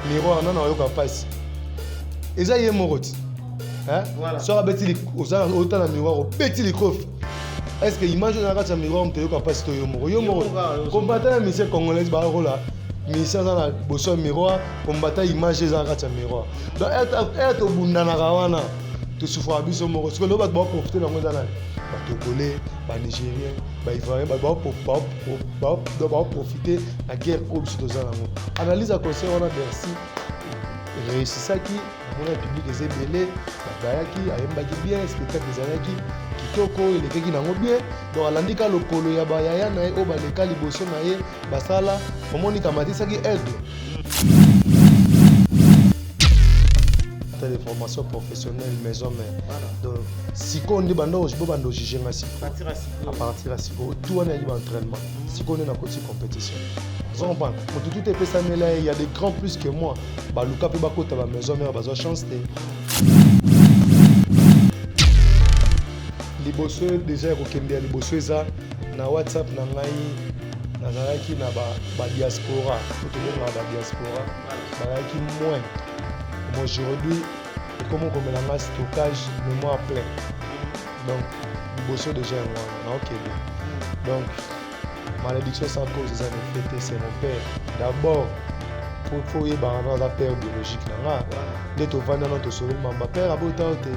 miroir non oyoka passe eza ye moroti hein so abeti oza autant na miroir obeti likofi est-ce que image na kati ya miroir mto yoka passe to yo moro combattant ya mission congolaise ba rola mission na boso miroir combattant image za kati ya miroir donc être obundana kawana to souffre biso moko parce que lo ba profiter na ngona na ba togolais ba nigérien ba ivoirien ba profiter la guerre au biso za nango analyse à conseil on a Bercy réussissaki mon public est belé bayaki ayembaki bien spectacle ezalaki kitoko elekeki nango bien donc alandika lokolo ya bayaya na ye o baleka liboso na ye basala omoni kamatisaki aigle de formation professionnelle maison mère donc siko on dit bando je peux bando juger ma siko à partir à siko tout on a eu entraînement siko on est dans côté compétition vous comprenez tout est pesé là il y a des grands plus que moi ba luka pe ba kota ba maison mère ba chance de liboso déjà ko kembe liboso eza na WhatsApp na ngai nazalaki na ba diaspora tout le monde na diaspora bazalaki moins aujourd'hui comment on met la stockage mémoire plein donc liboso déjà on ok donc malédiction sans cause des années fêtées c'est mon père d'abord pour y avoir la père biologique là dès to vendre notre sauver ma père abota ote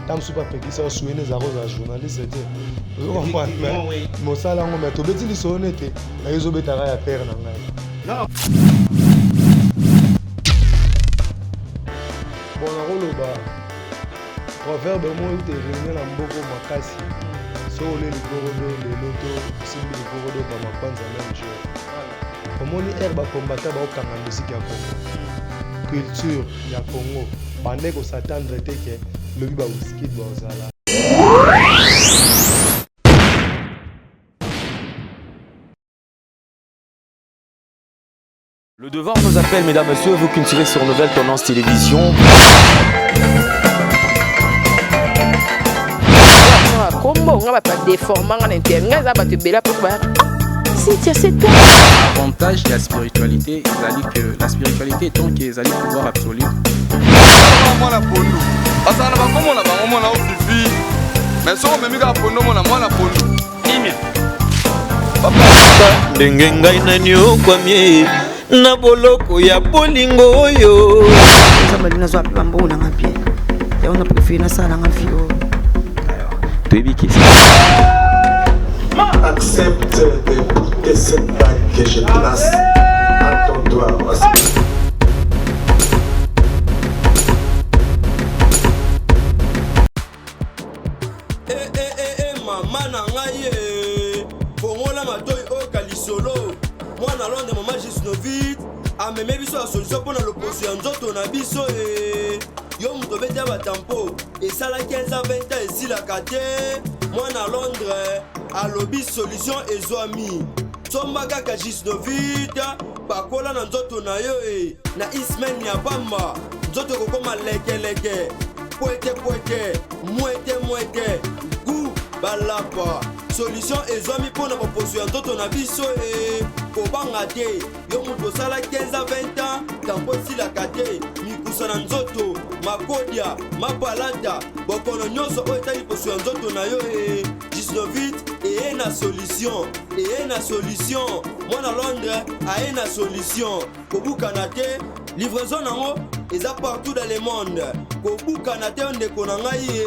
tam super peki ça souvenir za rose journaliste était vous comprenez mon sala on met to beti li sonete na yozo betara ya père na ngai non bon rôle ba proverbe mo ite réunir na mboko makasi so le ligorodo le loto simbi ligorodo ba mapanza même jour omoni herba combattant ba okanga musique ya Congo culture ya Congo bande ko s'attendre te ke le biba whisky ba ozala. Le devoir nous appelle, mesdames, messieurs, vous qui tirez sur Nouvelle Tendance Télévision. L'avantage de la spiritualité, c'est que la spiritualité est tant qu'ils allaient pouvoir absolu. na boloko ya bolingo oyo zambalina zo apela mbo na ngapie ya on a préféré na sala ngafio Tobiki accepte d'écouter cette bague que je place à ton doigt. Maman na ngai fongola matoi o kalisolo mwana londe mama Gisnovit ameme biso la solution pour l'opposition ya nzoto na biso yo muto bete batampo esala 15 à 20 ans esilaka te mwana Londres alobi solution ezwami somba kaka Gisnovit bakola na nzoto na yo na ismen ya bamba nzoto kokoma lekeleke poete mwete gu balapa solution ezwami mpona baposo ya nzoto na biso kobanga te yo moto osala 15 à 20 ans tampo esilaka te mikusa na nzoto makodia mapalata bokono nyonso oyo etali poso ya nzoto na yo Gisnovit eye na solution mwana Londres aye na solution kobukana te livraison nango eza partout dans le monde kobukana te ndeko na ngai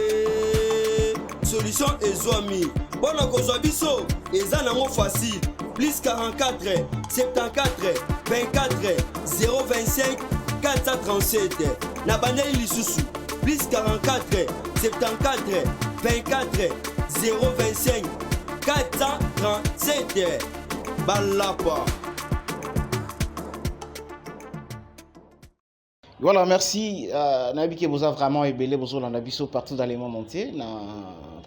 solution ezwami bona kozwa biso eza nango facile plus 44 74 24 025 437 na bandeli lisusu plus 44 74 24 025 437 balapa. Voilà, merci. Nabi qui vous a vraiment ébélé, vous avez vu partout dans les mondes entiers.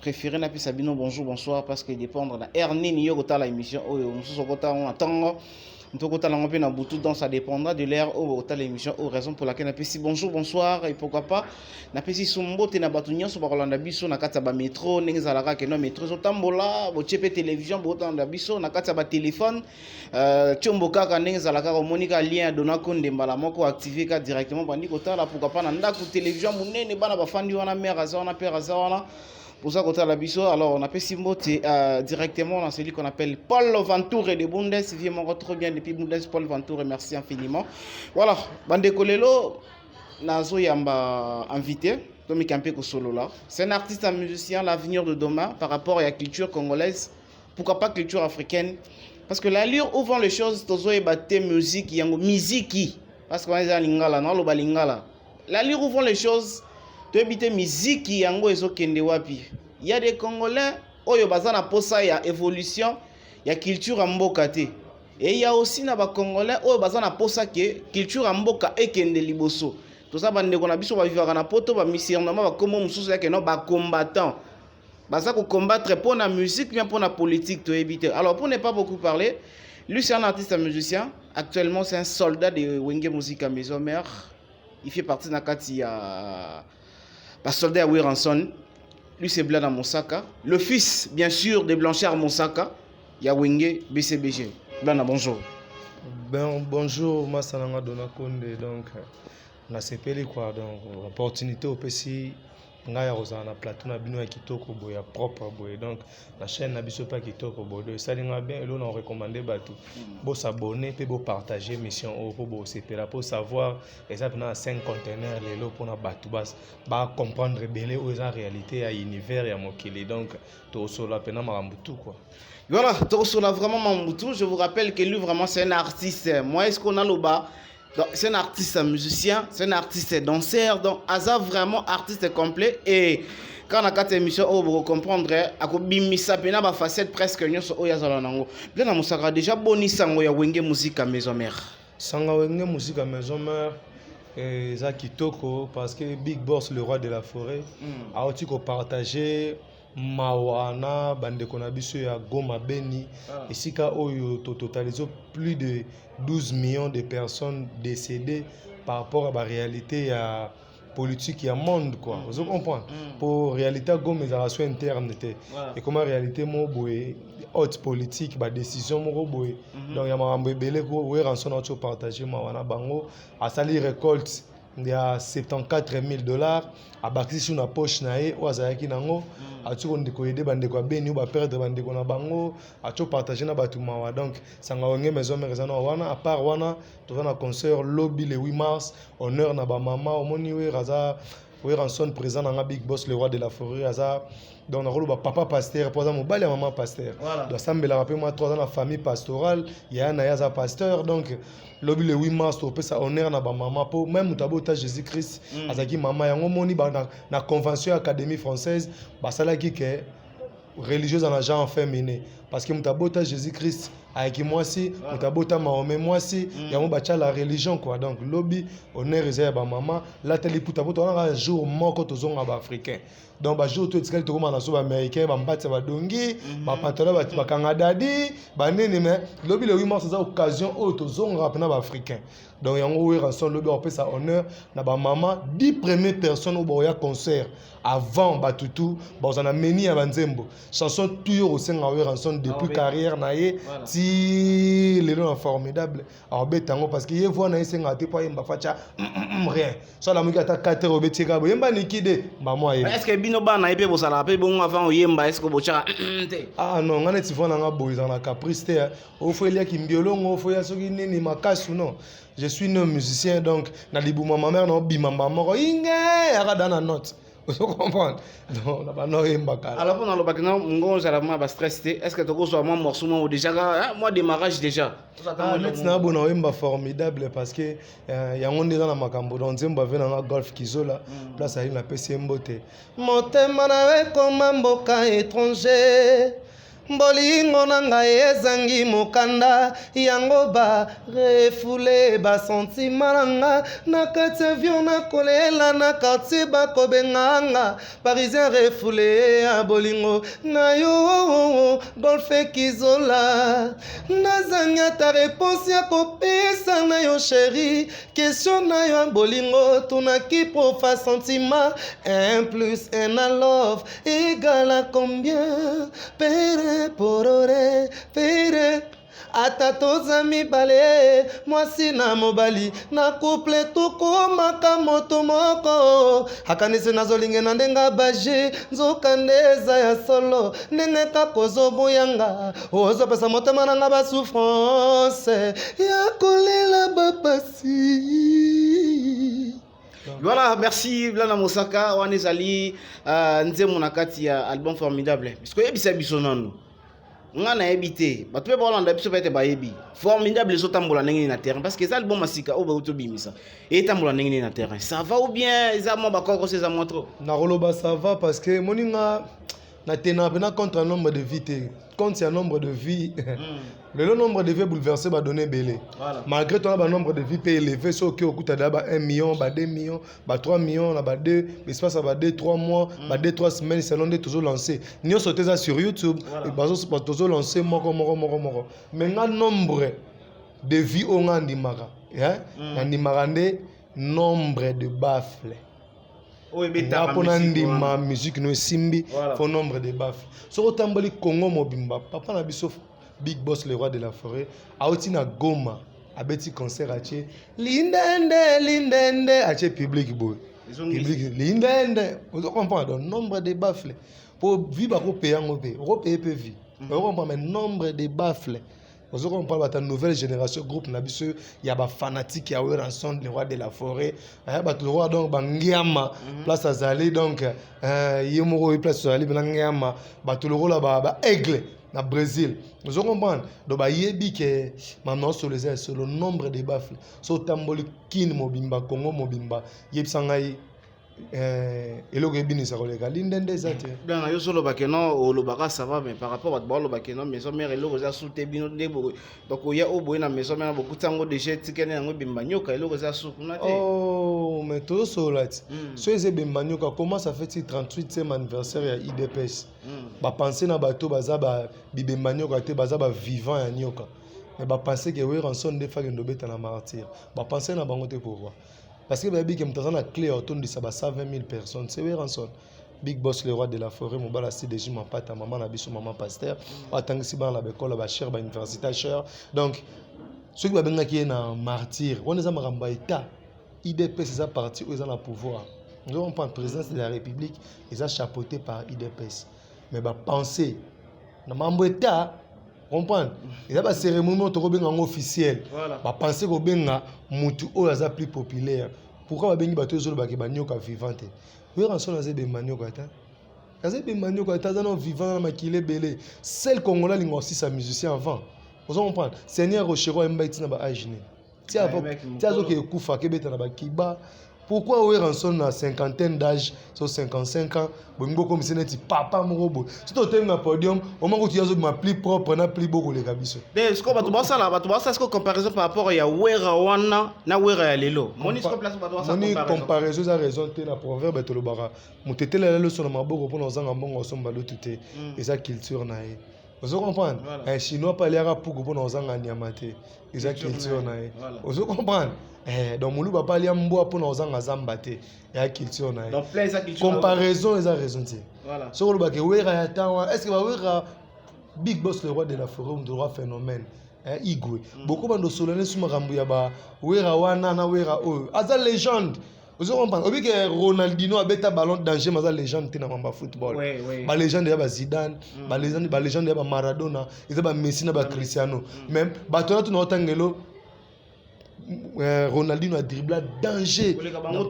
Préféré Napi Sabino, bonjour, bonsoir, parce que dépendre de Ernie Niyogota la émission, on attend Donc ça dépendra de l'ère où l'émission, aux raison pour laquelle on a bonjour, bonsoir et pourquoi pas. On a fait sombo, on a battu sur Rolanda Bisso, on a fait un métro, on a fait un métro, on a fait une télévision, on a fait un téléphone. Tchomboka, on a fait un lien, on a fait activé directement. Pourquoi pas, on a fait une télévision, on a fait un mère, on a fait un pour ça, alors on appelle Simbote directement dans celui qu'on appelle Paul Ventoure de Bundes. Viens me retrouver bien depuis Bundes, Paul Ventoure, merci infiniment. Voilà, Bande Kolelo, Nazo Yamba invité, Tomi Kampé Solo là. C'est un artiste, un musicien, l'avenir de demain par rapport à la culture congolaise. Pourquoi pas culture africaine? Parce que l'allure ouvre les choses, Tozo et Baté musique, Yango Miziki. Parce qu'on est à Lingala, non, le Balingala. L'allure ouvre les choses. Musique yango ezokende wapi. Il y a des Congolais oyo baza na posa ya évolution ya culture mboka te. Et il y a aussi na ba Congolais oyo baza na posa ke culture mboka ekende liboso. To ça bande ko na biso ba vivaka na poto ba missionnement ba komo mususu ya ke no ba combattant. Baza ko combattre pour la musique bien pour la politique to éviter. Alors pour ne pas beaucoup parler, lui c'est un artiste, un musicien. Actuellement c'est un soldat de Wenge Musique à Maison Mère. Il fait partie de la Katia. Le soldat Wiranson, lui c'est Blana Moussaka. Le fils, bien sûr, de Blanchard Moussaka, Yawenge BCBG. Blana, bonjour. Bonjour, moi c'est Nanga Donakonde. Donc, on a CPL quoi. Donc, l'opportunité au PC, on a un plateau na bino ya kitoko boy propre boy. Donc, la chaîne na biso pas kitoko boy. Ça linga bien et là on recommandé batou. Bon s'abonner puis bon partager mission au pour CPL pour savoir exactement 5 conteneurs les lots pour na batou bas ba comprendre belé aux en réalité à univers ya mokili. Donc, to solo pena marambutu quoi. Voilà, to solo vraiment Mambutu, je vous rappelle que lui vraiment c'est un artiste. Moi est-ce qu'on a le bas? C'est un artiste, un musicien, c'est un artiste danseur, donc Aza vraiment artiste complet. Et quand on a 4 émissions, vous comprendrez, à quoi bimisa pena ba facette presque nyo so oya zala nango. Bien na musaka déjà boni sango ya Wenge Musique à Maison Mère. Sanga Wenge Musique à Maison Mère et za kitoko parce que Big Boss le roi de la forêt a aussi ko partager Mawana bandeko na biso ya Goma Beni et sika oyo totalisé plus de 12 millions de personnes décédées par rapport à la réalité ya politique ya monde quoi. Vous comprenez? Pour réalité Goma les relations internes et comment réalité mo boy haute politique ba décision mo boy. Donc ya mambo belé ko we rançon na partager Mawana bango a sali récolte il y a $74,000 à bakisi sur la poche nae ou azayaki nango a tu on ko aider bande ko beni ou ba perdre bande ko na bango a tu partager na batu mawa. Donc sanga Wenge Maison Mère zana wana à part wana to na concert lobby le 8 mars honneur na ba mama au moni we raza we ranson présent na Big Boss le roi de la forêt raza. Donc on a papa pasteur pour exemple mobile maman pasteur. Donc ça me rappelle moi 3 ans la famille pastorale il y a un yaza pasteur. Donc le 8 mars to pesa honneur na ba maman pour même mutabota Jésus-Christ azaki maman yango moni ba na convention académie française ba sala ki ke religieuse en agent féminin parce que mutabota Jésus-Christ avec moi si mutabota Mahomet moi si yango bacha la religion quoi. Donc lobby honneur ezaya ba maman la télé mutabota un jour moko tozonga ba africain. Donc ba jour to etikali to komana so ba américain ba mbati ba dongi ba pantalon ba kanga dadi ba nene mais lobby le 8 mars c'est occasion o tozonga pena ba africain. Donc yango we ranson lobby on peut ça honneur na ba maman 10 premières personnes au boya concert avant batutu ba ozana meni ya banzembo chanson toujours au senga we ranson depuis carrière na ye ti le nom formidable alors betango parce que ye voit na senga te pa yemba facha rien so la muki ata 4 heures betika bo yemba nikide ba moi est-ce que bino ba na epé bosala pe bon avant yemba est-ce que bocha te ah non ngane ti vona nga boiza na caprice te o fo elia ki mbiolongo o fo ya soki nini makasu non. Je suis un musicien donc na libuma ma mère no bima mama inge akada na note. Vous comprenez? Donc na ba no yembaka. Alors pour le bakina ngo généralement ba stress est-ce que tu reçois moi morceau moi déjà moi démarrage déjà. Maintenant bon yemba formidable parce que yango ndeza na makambo donc nzemba vena na golf kizola place ali na PC mbote. Motema na we comme mboka étranger. bolingo na ngai ezangi mokanda yango barefule basentima na nga na kati avion nakolela na quartier bakobenganga parisien refule ya bolingo na yo golfe kizola nazangi ata reponse ya kopesa na yo sheri question na yo ya bolingo tunaki profa sentiment 1 plus 1 na love égale à combien pere porore pere ata toza mibale mwasi na mobali na couple tokomaka moto moko akanisi nazolinge na ndenga baje nzoka ndeza ya solo ndenge kaka ozoboyanga ozopesa motema nanga basouffrance ya kolela bapasi. Voilà, merci Blana Mosaka, Wanezali, Nzemo Nakati, album formidable. Parce que yebisa biso nanu. Ngana ebité, ba tupe ba Hollande biso pete ba yebi. Formidable zo tambola ndenge na terrain parce que ça album masika o ba utobimisa. Et tambola ndenge na terrain. Ça va ou bien ça mo ba koko c'est ça mo trop. Na roloba ça va parce que moninga na tena bena contre un nombre de vies contre un nombre de vies. Le nombre de vies bouleversé va donner belé. Voilà. Malgré tout, le nombre de vies élevé, ce qui est d'abord 1 million, 2 millions, 3 millions, 2, mais ça va 2, 3 mois, 2, 3 semaines, c'est l'on est toujours lancé. Nous sommes ça sur YouTube, et nous toujours lancé, moro. Mais le nombre de vies on a ndimara, ndimara nombre de baffles. Napona ndima musique no simbi fo nombre de baffles. So otambali Congo mobimba, papa na biso Big Boss le roi de la forêt, Aotina Goma, abeti concert ache, lindende, ache public boy. Public lindende, vous comprenez le nombre de baffles. Pour vivre au pays en pays, au pays peut vivre. Vous comprenez le nombre de baffles. Vous comprenez la nouvelle génération groupe nabiso, il y a des fanatiques qui ont rançon le roi de la forêt. Il y a le roi donc Bangiama, place à Zali donc Yemoro place à Zali Bangiama, le roi là-bas aigle. Na Brésil, nous comprenons. Donc bah yebi que maintenant sur les ailes sur le nombre de baffles, sur tamboli kin mobimba Congo mobimba, yeb sangai eloko ebini sa kolega lindende zate. Bien yo solo bakeno o lobaka ça va mais par rapport à balo bakeno maison mère eloko za souté bino ndebo donc ya oboye na maison mère beaucoup tango déjà tikene yango bimba nyoka eloko za souku na te. Oh mais tout solati. So eze bimba nyoka comment ça fait 38e anniversaire ya IDPS. Ba penser na bato baza ba bibemba nyoka te baza ba vivant ya nyoka. Mais ba penser que oui rançon de fa ngendo beta na martyr. Ba penser na bango te pouvoir. Parce que baby qui me t'a la clé autour de ça 120 000 personnes c'est oui rançon. Big Boss le roi de la forêt mon bala c'est déjà ma pata maman na biso maman pasteur attendre si ban la école ba cher ba université cher donc ceux qui va benga qui est na martyr on est à maramba état IDPS c'est ça parti où ils ont le pouvoir nous avons pas présidence de la République ils sont chapeautés par IDPS mais ba penser na mambo état comprendre il y a pas cérémonie to benga officiel ba penser ko benga mutu o aza plus populaire pourquoi ba bengi bato zolo ba ke banyoka vivante oui rançon azé be manyoka ta azé be manyoka ta dans vivant na makile belé celle congolais lingo aussi sa musicien avant vous comprenez Seigneur Rochero mbaiti na ba agine ti avant ti azo ke kufa ke beta na ba kiba. Pourquoi oui rançon à cinquantaine d'âge, sur 55 ans, bongo comme si n'était papa mon robot. Si tu es un podium, au moment où tu as ma plus propre, n'a plus beaucoup les gabisso. Mais est-ce qu'on va tout ça là, va tout ça est-ce que comparaison par rapport à Wera Wana na Wera Lelo. Mon est-ce qu'on place pas ça comparaison a raison tu na proverbe to le bara. Mon tete la lelo sur ma bogo pour nous en bon somba l'autre et sa culture naïe. Vous comprenez? Un chinois parle arabe pour nous en anyamate. Et sa culture naïe. Vous comprenez? Donc mon loup parle ambo pour nous en zambate. Et la culture naïe. Donc plein sa culture. Comparaison les a raison tu. Voilà. Sur le bac Wera est-ce que va Wera Big Boss le roi de la forêt un droit phénomène. Igwe. Beaucoup de solennels sur marambu ya ba Wera wana na Wera o. Aza légende. Vous comprenez? Obi que Ronaldinho a beta ballon de danger mais la légende te na mamba football. Ba légende ya ba Zidane, ba légende ya ba Maradona, ils ba Messi na ba Cristiano. Même ba tona tuna otangelo Ronaldinho a dribblé danger.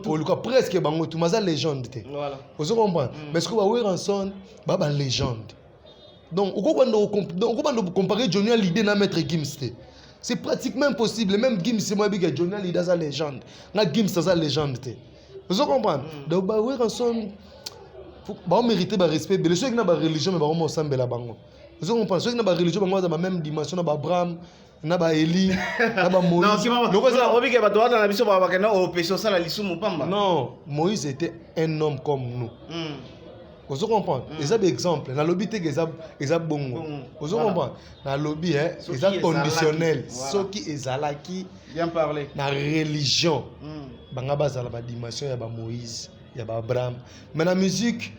Pour le cas presque bango tout mais la légende te. Voilà. Vous comprenez? Mais ce que ba Weranson ba légende. Donc on peut comparer Johnny à l'idée na mettre Gims. C'est pratiquement impossible. Même Gims, c'est moi qui ai Johnny Hallyday dans sa légende. La Gims, c'est sa légende. Vous comprenez? Donc, on mérite le respect. Les gens qui ont une religion, mais on s'en bat la bango. Vous comprenez? Ceux qui n'ont pas religion, dans la même dimension, dans Abraham, dans Élie, dans Moïse. Non, Moïse était un homme comme nous. Vous comprenez? Ils ont des exemples. Dans le lobby, ils ont bon. Vous comprenez? Dans le lobby, ils ont conditionnel. Ceux qui sont qui bien parlé. Dans la religion, il y a la dimension, il y a Moïse, il y a Abraham. Mais dans la musique,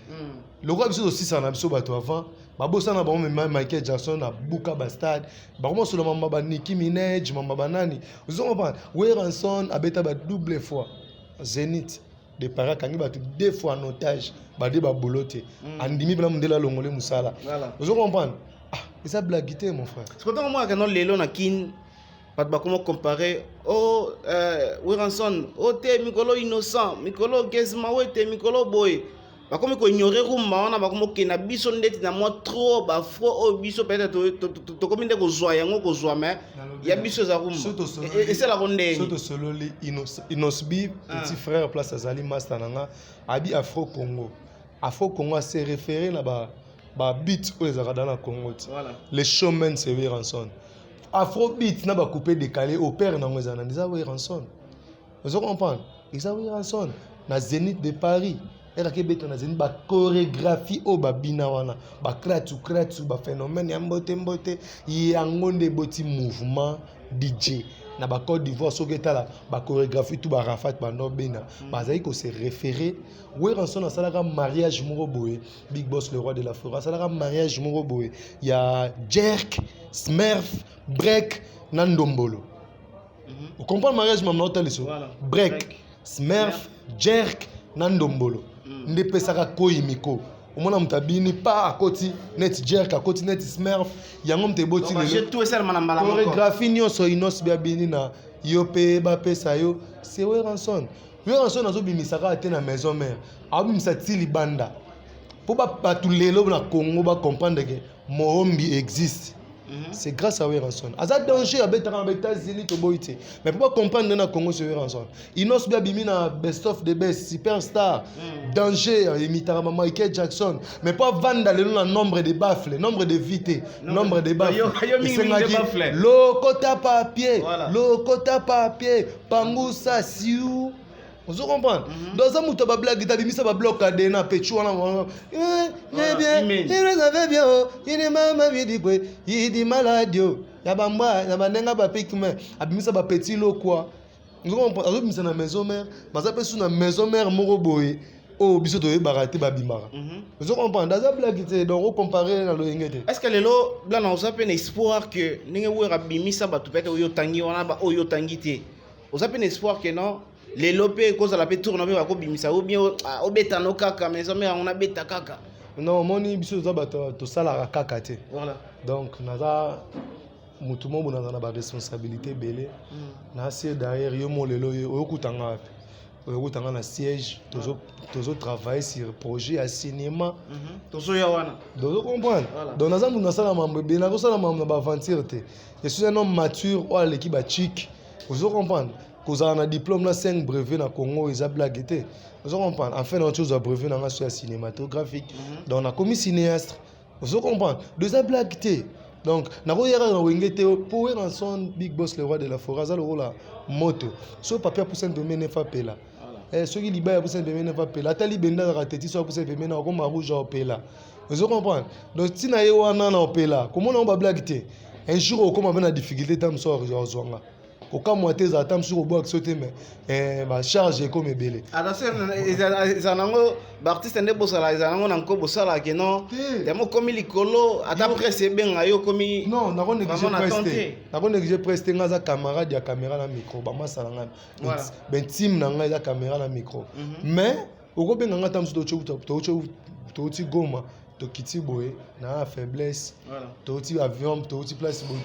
le roi aussi, c'est un absolument avant. Babosa na Michael Jackson na Buka Bastard. Bakomo solo mamba Nicki Minaj, mamba nani. Vous comprenez? Weranson abeta ba double fois. Zénith de para kangi ba deux fois en otage. Ba de ba bolote. Andimi bla mundela longole musala. Vous comprenez? Ah, ça blaguité mon frère. C'est quand moi que non lelo na kin pas de comment comparer oh Weranson oh te Mikolo innocent Mikolo Gesma te Mikolo boy ba comme ko ignorer rumba on ba comme ke na biso ndeti na moi trop ba fro o biso peut-être to comme ndeko zwa yango ko zwa mais ya biso za rumba et c'est la ronde surtout solo li Inosbi petit frère place azali master nanga abi Afro Congo s'est référé na ba beat aux dans la Congo. Voilà. Les showmen c'est Weranson. Afrobeat n'a pas coupé décalé au père dans les années. Ils ont Weranson. Vous comprenez? Ils ont Weranson. Na Zénith de Paris. Et là que béton na Zénith ba chorégraphie au babina wana. Ba kratu ba phénomène ya mbote yangonde boti mouvement DJ. Na ba Côte d'Ivoire soketa la ba chorégraphie tout ba Rafat ba Nobena. Ba zaï ko se référé. Weranson na salaka mariage moko boye. Big Boss le roi de la forêt. Salaka mariage moko boye. Il y a Jerk, Smurf, Break, Nandombolo. Vous comprenez le mariage maman hôtel ici? Break, Smurf, Jerk, Nandombolo. Nde pesaka koyimiko. Omona mutabini pa akoti net Jerk akoti net Smurf yango mte boti le. J'ai tout ça na mbala moko. Chorégraphie nyonso inos bia bini na yo pe ba pesa yo. C'est Weranson. Weranson azo bimisaka ate na maison mère. Abimisa tili banda. Pour pas tout lelo na Congo ba comprendre que Mohombi existe. C'est grâce à Weranson. Aza danger à États-Unis to boité. Mais pour pas comprendre na Congo c'est Weranson. Inos bia bimi na best of the best superstar. Danger imitara Michael Jackson. Mais pas vendre le nombre de baffles, nombre de vités, nombre de baffles. Le quota papier, le quota papier, Pangousa siou. Vous comprenez? Dans un mouton ba blague ta bimisa ba bloc adena pechu wana bien il savait bien il est maman dit quoi il dit malade ya bamba ya banenga ba pekime abimisa ba petit lo quoi. Vous comprenez? Alors bimisa na maison mère baza pe sous na maison mère moko boye oh biso to baraté ba bimara. Vous comprenez? Dans un blague te donc comparer na lo ngete. Est-ce que lelo bla na osape na espoir que ninge wera bimisa ba tupete oyo tangi wana ba oyo tangi te. Osape na espoir que non les lopés cause la pétour na ba ko bimisa ou bien o beta no kaka mais ça mais on a beta kaka. Non moni biso za ba to sala kaka te. Voilà. Donc naza mutu mo bona na ba responsabilité belé. Na c'est derrière yo mo lelo yo okutanga api. Okutanga na siège tozo travailler sur projet à cinéma. Tozo ya wana. Donc comprendre. Donc naza mu na sala mambe be na ko sala mambe na ba aventure te. Je suis un homme mature ou à l'équipe chic. Vous comprenez? Vous avez un diplôme, 5 brevets dans le Congo, ils ont blagué. Vous comprenez? En fait, on a un brevet dans la cinématographique. Donc, on a commis cinéaste. Vous comprenez? Deux ont blagué. Donc, on a eu pour Weranson, Big Boss, le roi de la forêt, ça le rôle moto. Ce papier pour s'en donner, n'est pas là. Ceux qui libèrent pour s'en donner, n'est pas là. La talibenda a raté, soit pour s'en donner, comme un rouge au là. Vous comprenez? Donc, si on a eu un an au là, comment on va blaguer? Un jour, comme on a une difficulté, on sort au Zonga. Au cas où tu as sur le bois sauté mais ma charge est comme belé. Attention, ils ont artiste ne bossa là, ils ont encore bossa là que non. Demo comme l'icolo, après c'est bien ayo comme non, n'a pas négligé presté. N'a pas négligé presté ngaza camarade ya caméra na micro, ba ma salanga. Ben team na ngaza caméra na micro. Mais au ko benga ngata msu to ti goma. To kiti boy na faiblesse. To ti avion, to ti place boy,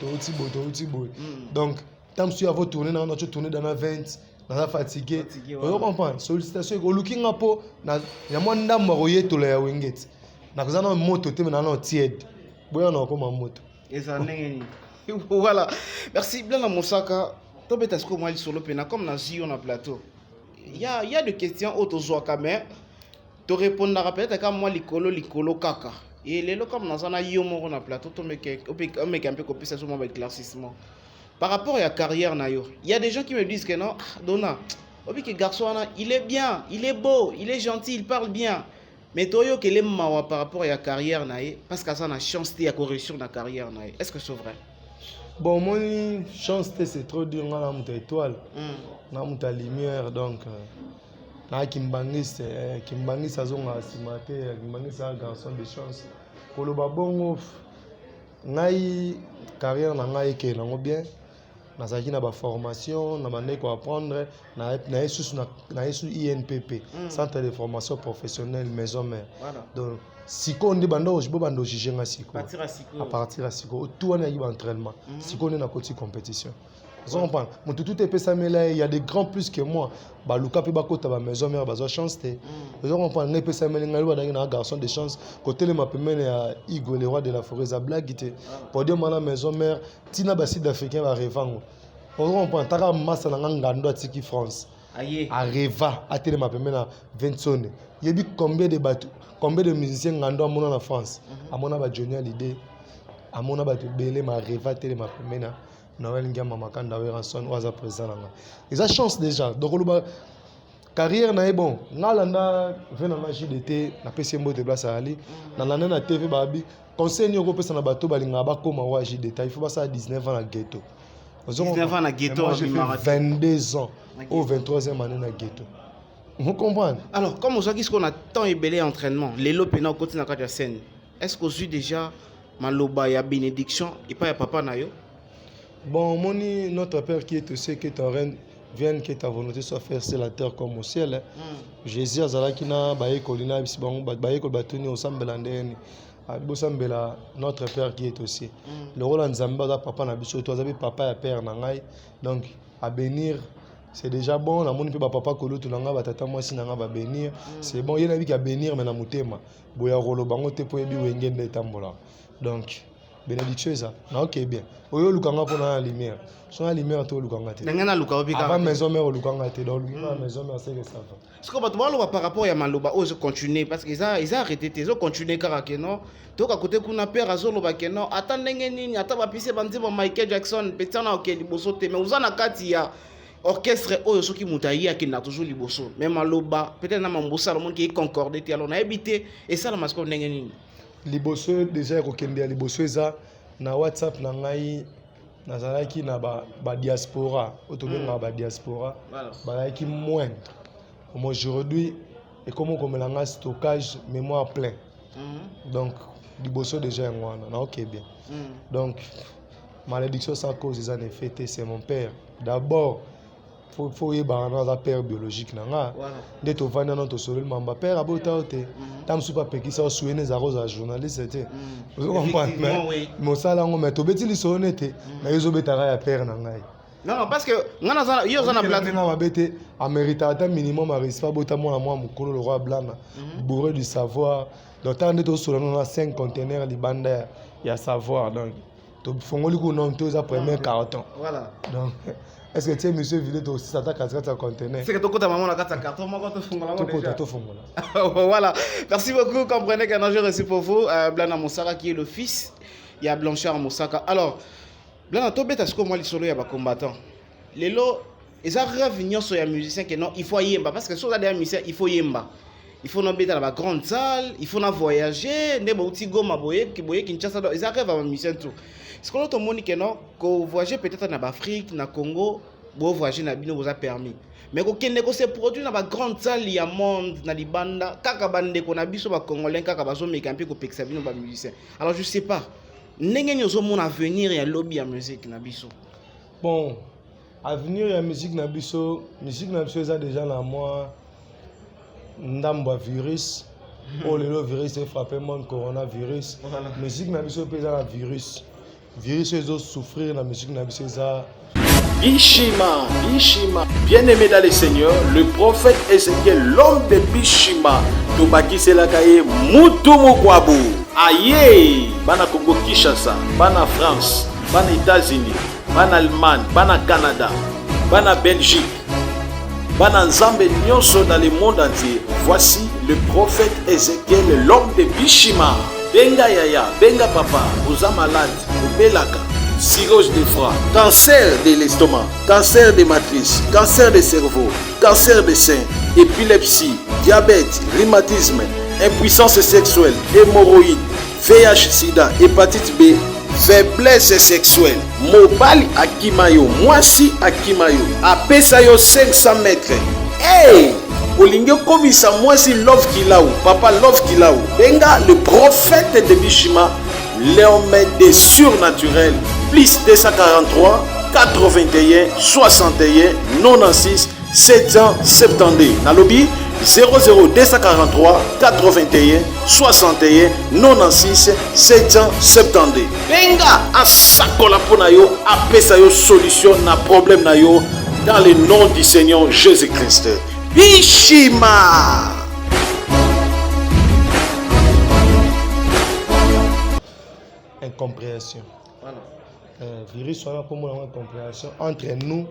to ti boy. Donc tant que vous tournez dans notre tournée dans la 20 dans fatigué vous comprenez sollicitation au looking apo na ya mwanda maroye to la wingate na kuzana moto te na tied boya na comme moto eza nengeni voilà merci bien la Mosaka to betasko moi solo pena comme na zio na plateau il y a des questions auto zo kamera to répondre peut-être comme moi likolo kaka Et les locaux comme dans un yomo on a plateau on met un peu copier ça sur mon éclaircissement. Par rapport à la carrière nayo, il y a des gens qui me disent que non, Dona, que garçon il est bien, il est beau, il est gentil, il parle bien. Mais toyo que les mawa par rapport à la carrière naïe parce que ça a chance de correction de la carrière naïe. Est-ce que c'est vrai? Bon, moi, chance, c'est trop dur dans la étoile, dans la lumière, donc, na Kimbangis, ça zone à Simate, Kimbangis, c'est un garçon de chance. Pour le babongo, naï carrière na naï que na bien, na zaki na ba formation, na mané quoi apprendre, na sous INPP, Centre de formation professionnelle maison mère. Donc si on dit bando je bando juger nga siko. À partir à siko, tout on a eu entraînement. Si on est na côté compétition. Vous comprenez? Mon tout est pesé mais là il y a des grands plus que moi. Ba Luka pe ba kota ba maison mère ba zo chance té. Vous comprenez? Ne pesé mais ngalwa da na garçon de chance côté le mapemene ya Igo le roi de la forêt za blague té. Pour dire la maison mère tina ba sud africain va revango. Vous comprenez? Taka massa na ngando atiki France. Areva à télé mapemene na 20 sonnes. Yebi combien de bateaux, combien de musiciens ngando à mon en France. À mon ba Johnny Hallyday, à mon ba belé ma reva télé mapemene na Noël Ngama Makanda Weranson oza présent là. Ils ont chance déjà. Donc le carrière na bon. Nalanda vena na JDT na PCMO de place à Ali. Na na TV babi. Conseil ni ko pesa na bato balinga ba koma wa JDT. Il faut pas ça à 19 ans na ghetto. 19 ans na ghetto, j'ai fait 22 ans au 23e année na ghetto. Vous comprenez? Alors, comme on sait qu'on a tant ébélé entraînement, les lopena côté na la scène. Est-ce qu'on suit déjà maloba ya bénédiction et pas ya papa na yo? Bon, moni notre père qui est aussi que ton reine vienne que ta volonté soit faite sur la terre comme au ciel. Jésus azalaki na baye kolina bisibang baye ko batuni osambela ndeni. Bosambela notre père qui est aussi. Le rôle en Zamba da papa na biso toi avez papa et père na ngai. Donc à bénir c'est déjà bon na moni pe ba papa kolo to nga ba tata moi si na nga ba bénir. C'est bon yena bi ka bénir mais na mutema. Boya rolo bango te po yebi wengende tambola. Donc bénédiction ça. Na OK bien. Oyo lukanga pour la lumière. Son la lumière to lukanga te. Ngana luka obika. Avant maison mère lukanga te. Donc la maison mère c'est que ça va. Ce qu'on va te voir par rapport à maloba ose continuer parce qu'ils a arrêté ils ont continué karake non. Donc à côté kuna père azolo ba keno attendre nini ata ba pise bandi ba Michael Jackson petana OK liboso te mais uzana kati ya orchestre oyo soki mutayi akina toujours liboso. Mais maloba peut-être na mambosa le monde qui est concordé ti alors na habité et ça la masco ndenge nini. Liboso déjà ko kende liboso eza na WhatsApp na ngai nazalaki na ba diaspora otobenga ba diaspora balaki moindre aujourd'hui et comment comme la stockage mémoire plein donc liboso déjà ngwana na OK bien donc malédiction sans cause ils en effet c'est mon père d'abord faut y avoir un père biologique nanga de to vana non to solo mamba père abota ote tam super peki ça souene za rose journaliste était vous comprenez mais mon sala ngo mais to beti li sonete na yozo betara ya père nanga non parce que ngana za yo za na blague na mabete a mérité un minimum à risque pas bota moi mukolo le roi blanc bourré du savoir donc tant de to solo na 5 conteneurs libanda ya savoir donc to fongoli ko non to za premier carton voilà donc est-ce que tu es monsieur Villet aussi ça t'a cassé ta conteneur? C'est que tu as maman la carte carton, moi quand tu fongola déjà. Voilà. Merci beaucoup. Comprenez qu'un enjeu reçu pour vous. Blana Moussaka qui est le fils. Il y a Blanchard Moussaka. Alors, Blana Tobet, est-ce que moi les solo il y a pas combattant? Les lots, ils ont revenir sur les musiciens que non, il faut yemba parce que sur la dernière musicien il faut yemba. Il faut n'embêter dans la grande salle, il faut voyager, ne pas goma boye qui boye Kinshasa, ils arrivent à musicien tout. Ce qu'on a tout monde que non, qu'on voyage peut-être en Afrique, na Congo, bon voyager na bino vous a permis. Mais qu'on ne se produit dans la grande salle, il y a monde, na libanda, kaka bande qu'on a biso ba congolais, kaka bazo mekampi ko peksa bino ba musicien. Alors je sais pas, n'engé nyozo mon avenir et lobby à musique na biso. Bon, avenir et musique na biso ça déjà là moi. Ndamba virus le virus est frappé monde coronavirus musique na biso pesa la virus ezo souffrir la musique na biso ça Bishima, bien-aimé dans le Seigneur, le prophète Ezekiel, l'homme de Bishima, Tobaki Selakaye, Mutumu Kwabu, aye, bana Congo Kinshasa, bana France, bana États-Unis, bana Allemagne, bana Canada, bana Belgique, bana Nzambe Nyonso dans le monde entier. Voici le prophète Ezekiel, l'homme de Bishima. benga yaya, benga papa, oza malade, obelaka, cirrhose de foie, cancer de l'estomac, cancer de matrice, cancer de cerveau, cancer de sein, épilepsie, diabète, rhumatisme, impuissance sexuelle, hémorroïde, VIH sida, hépatite B, faiblesse sexuelle, mobali akimayo, mwasi akimayo, apesa yo 500 mètres. Hey! Olingo komisa mwasi love kilaou, papa love kilaou. Benga le prophète de Bishima, l'homme des surnaturels, plus 243 81 61 96 772. Nalobi 00243 81 61 96 772. Benga asakola pona yo, apesa yo solution na problème na yo dans le nom du Seigneur Jésus-Christ. Bishima. Incompréhension. Virus wana pour moi incompréhension entre nous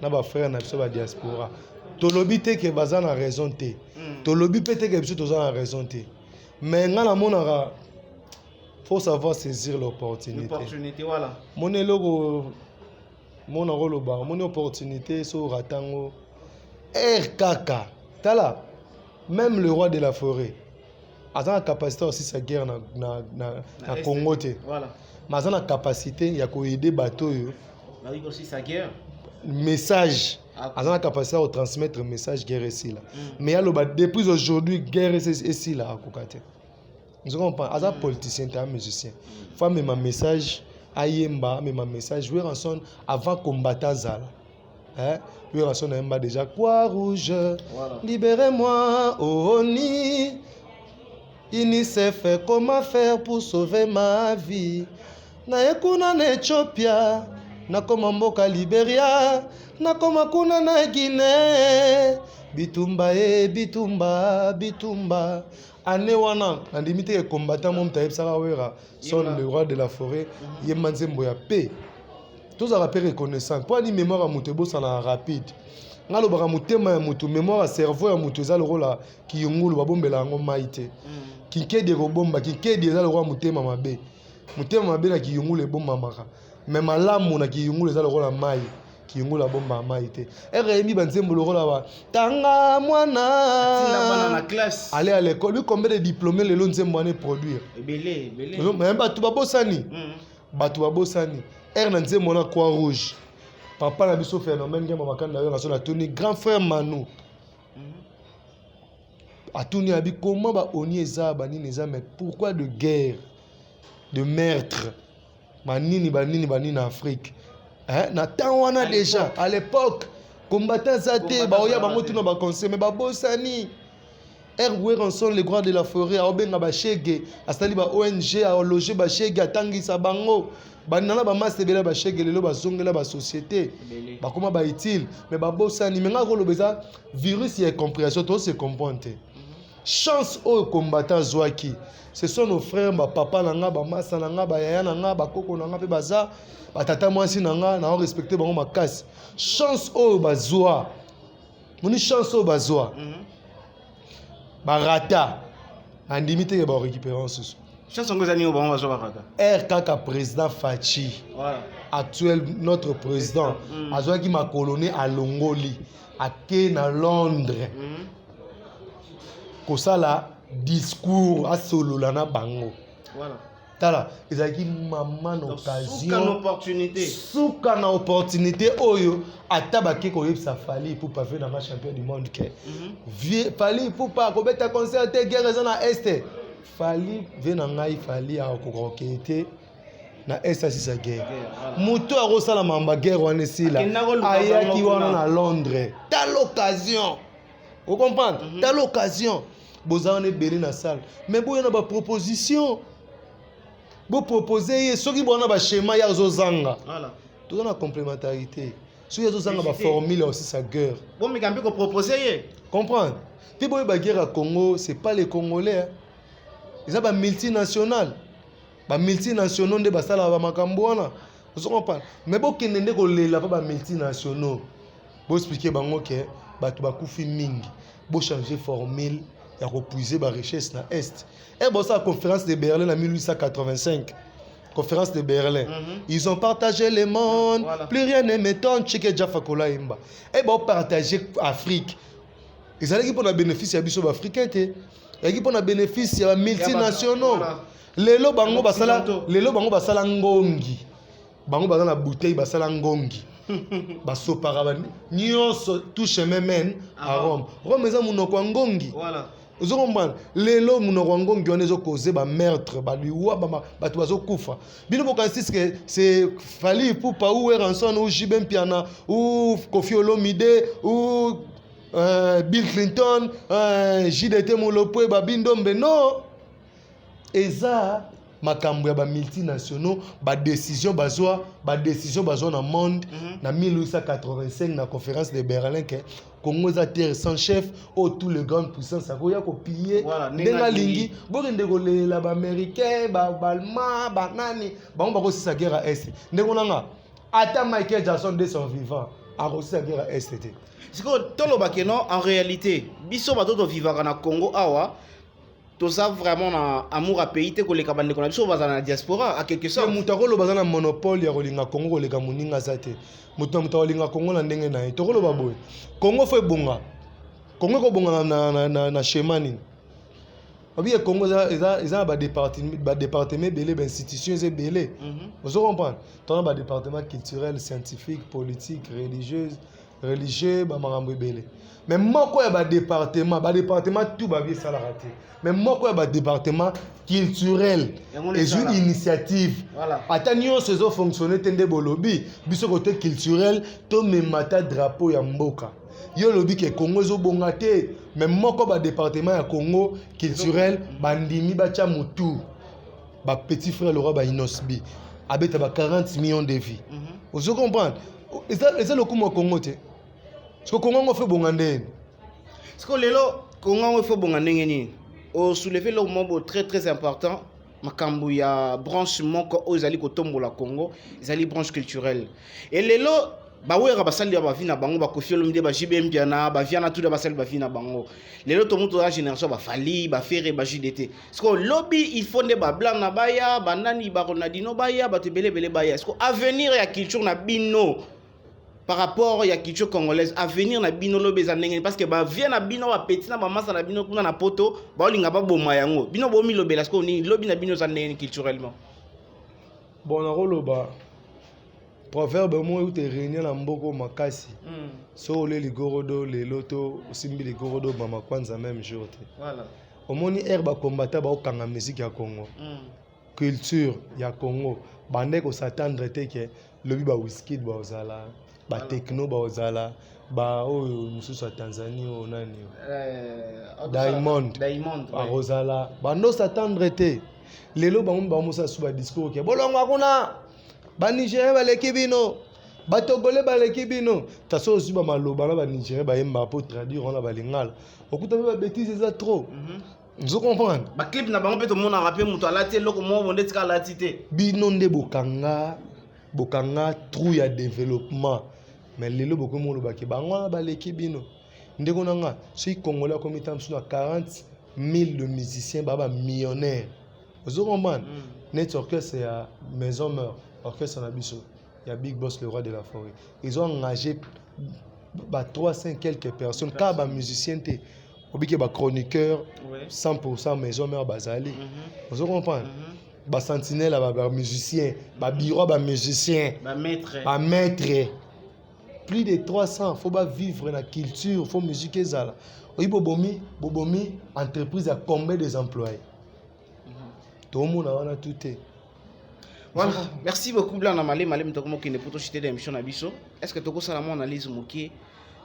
na ba frères na biso ba diaspora. Tolobi te ke baza na raison te. Tolobi peut-être que biso toza na raison te. Mais ngana monara faut savoir saisir l'opportunité. L'opportunité voilà. Mon eloko mon roloba, mon opportunité so ratango RKK. Tala même le roi de la forêt a la capacité aussi sa guerre na Congo te. Voilà. Mais a capacité ya ko aider bateau yo. Là il aussi sa guerre. Message. A la capacité à transmettre message guerre ici là. Mais depuis aujourd'hui guerre ici là à kokate. Nous comprenons as politicien et musicien. Faut même un message ayemba même un message jouer ensemble avant combattre zala. Hein? Oui, on a déjà quoi rouge. Voilà. Libérez-moi, ONI. UNICEF, comment faire pour sauver ma vie? Na ekuna na Ethiopia, na koma mboka Liberia, na koma kuna na Guinée. Bitumba bitumba bitumba. Ane wana, na limite ke combattant mom taïb sarawera, son le roi de la forêt, yemanzembo ya paix. Tous à rappel reconnaissant. Pour une mémoire à Moutebo, ça n'a rapide. Ngalo bara mutema ya mutu mémoire à cerveau ya mutu za le rôle qui yungulu babombela ngo maite. Qui kede robomba, qui kede za le roi mutema mabe. Mutema mabe na ki yungulu bomba maka. Mais malamu na ki yungulu za le rôle mai. Qui yungulu bomba maite. RMI banzembo le rôle ba tanga mwana. Na classe. Aller à l'école, lui combien de diplômés le lonzembo ane produire. Belé. Même ba tuba bosani. Ba tuba bosani. Ernanze mona croix rouge. Papa na biso phénomène que maman kanda yo na so na toni grand frère Manu. Atuni abi comment ba oni eza ba nini eza mais pourquoi de guerre, de meurtre. Banini en Afrique. Hein na temps wana déjà à l'époque combattants zate ba oya bango tuna ba conseil mais ba bosani. Erwe ranson les droits de la forêt a obenga ba chege asali ba ONG a loger ba chege atangisa bango. Banana ba masebela ba chege lelo ba zongela ba société ba comment ba utile mais ba bosani menga ko lobeza virus ya compréhension to se comprendre. Chance au combattant zwaki ce sont nos frères ba papa nanga ba masa nanga ba yaya nanga ba koko nanga pe baza ba tata mwasi nanga na respecter bango makasi. Chance au bazwa moni chance au bazwa barata andimité ke ba récupérer en sous. Chanson que zani obama bazo barata. RKK président Fachi. Voilà. Actuel notre président azwa ki ma colonie à Longoli à na Londres. Kosala discours à Sololana bango. Voilà. Tala ezaki maman occasion souka na opportunité oyo atabaki ko yebsa fali pour pas faire dans ma champion du monde ke fali pour pas ko beta concert te guerre na est fali vena ngai fali a ko rokete na est si sa guerre muto a rosala mamba guerre wana sila ayaki wana na Londres t'as l'occasion vous comprenez t'as l'occasion bozane belé na salle mais boyana ba proposition vous proposez ce qui bon ba schéma ya zozanga voilà tout na complémentarité si ya zozanga ba formule aussi sa guerre bon mais quand ko proposer comprendre puis boy ba guerre à Congo c'est pas les Congolais ils ont ba multinational ba multinationaux nde basala ba makambo wana vous comprenez mais bo kenende ko lela ba multinationaux bo expliquer bango ke ba tu ba kufi mingi bo changer formule ya kopuiser ba richesse na est. Et bon ça conférence de Berlin en 1885. Conférence de Berlin. Ils ont partagé le monde, voilà. Plus rien ne m'étonne, Tchèque Jaffa Kola Imba. Et bon partager Afrique. Ils allaient pour le bénéfice ya biso africain té. Et pour le bénéfice ya multinationaux. Lelo bango basala ngongi. Bango basala bouteille basala ngongi. Baso parabani. Nyonso tout chemin mène à Rome. Rome eza munoko ngongi. Voilà. Vous comprenez? Lelo munoko ngongi onezo causer ba meurtre, ba liwa ba bato bazo kufa. Bino bokansis que c'est Fally Ipupa ou Ranson ou Jibem Piana ou Kofi Olomide ou Bill Clinton, JDT Molopwe Babindombe non. Eza makambo ya ba multinationaux ba décision bazwa na monde na 1885 na conférence de Berlin que Congo za terre sans chef ou tous les grandes puissances akoya ko piller ndenga lingi bokende ko lela ba américain ba allemand ba nani ba ko sisa guerre à est ndengo nanga ata Michael Jackson de son vivant a ko sisa guerre à est. C'est que toloba que non en réalité biso ba toto vivaka na Congo awa tout ça vraiment na amour à pays te ko le kabande ko na biso bazana na diaspora à quelque sorte mutako lo bazana monopole ya kolinga Congo ko le kamuninga zate mutako linga Congo na ndenge na to ko lo baboy Congo foi bonga Congo ko bonga na chemani obiye Congo za ba département belé ba institutions et belé vous comprenez ton ba département culturel scientifique politique religieux ba marambo belé mais moko ya ba département tout ba bien ça la raté mais moko ya ba département culturel et une initiative ata nyonso zo fonctionner tende bolobi biso côté culturel to memata drapeau ya mboka yo lobi ke Congo zo bonga te mais moko ba département ya Congo culturel bandimi ba cha mutu ba petit frère le roi ba Inosbi abeta ba 40 millions de vies vous comprenez et ça le coup mo Congo te parce que Congo on fait bonga ndeni parce que lelo Congo on fait bonga ndeni au soulever le mot très très important makambo ya branche moko ozali ko tombola Congo ezali branche culturelle et lelo ba wera basali ba vina bango ba Kofi Olomide ba JBM Piana ba viana tout ba basali ba vina bango lelo to muto la génération ba Fally ba Ferré ba JDT parce que lobby il faut ne ba blanc na baya banani ba Ronaldinho baya ba tebele bele baya parce que avenir ya culture na bino par rapport à la culture congolaise, à venir na bino lobé zanenge parce que ba vient na bino ba petit na mama na bino kuna na poto ba olinga ba boma yango bino bo mi lobé parce que ni lobby na bino zanenge culturellement. Bon na roloba proverbe mo ute réunir na mboko makasi. So le ligorodo le loto simbi ligorodo mama kwanza même jour. Voilà. Omoni herba combattant ba okanga musique ya Congo. Culture ya Congo bande ko s'attendre te que lobi ba whisky ba ozala ba techno ba ozala ba oyo mususu Tanzanie o nani Diamond ba ozala bando s'attendre te lelo ba musa suba discours ke bolongo akuna ba Nigeria ba lekibino ba Togolais ba lekibino taso suba maloba ba Nigeria ba yemba pour traduire on a ba lingala okuta ba bêtises ça trop. Vous comprenez? Ba clip na bango peto mona rapper muto alati loko mo bonde tika alati te bino nde bokanga trou ya développement mais lelo boko mo lobaki bango ba leki bino ndeko nanga si congolais comme étant sur 40 000 de musiciens baba millionnaires vous comprenez net orchestre ya maison mère orchestre na biso ya Big Boss le roi de la forêt ils ont engagé ba 300 quelques personnes car ba musiciens té obiki ba chroniqueur 100% maison mère bazali vous comprenez ba sentinelle ba musicien ba bureau ba musicien ba maître plus de 300 faut pas vivre la culture faut musique ezala oyi bobomi entreprise a combien des employés tout le monde a tout est. Voilà, merci beaucoup Blanc Malé mtokomo qui ne peut citer d'émission na biso. Est-ce que toko sala mon analyse moki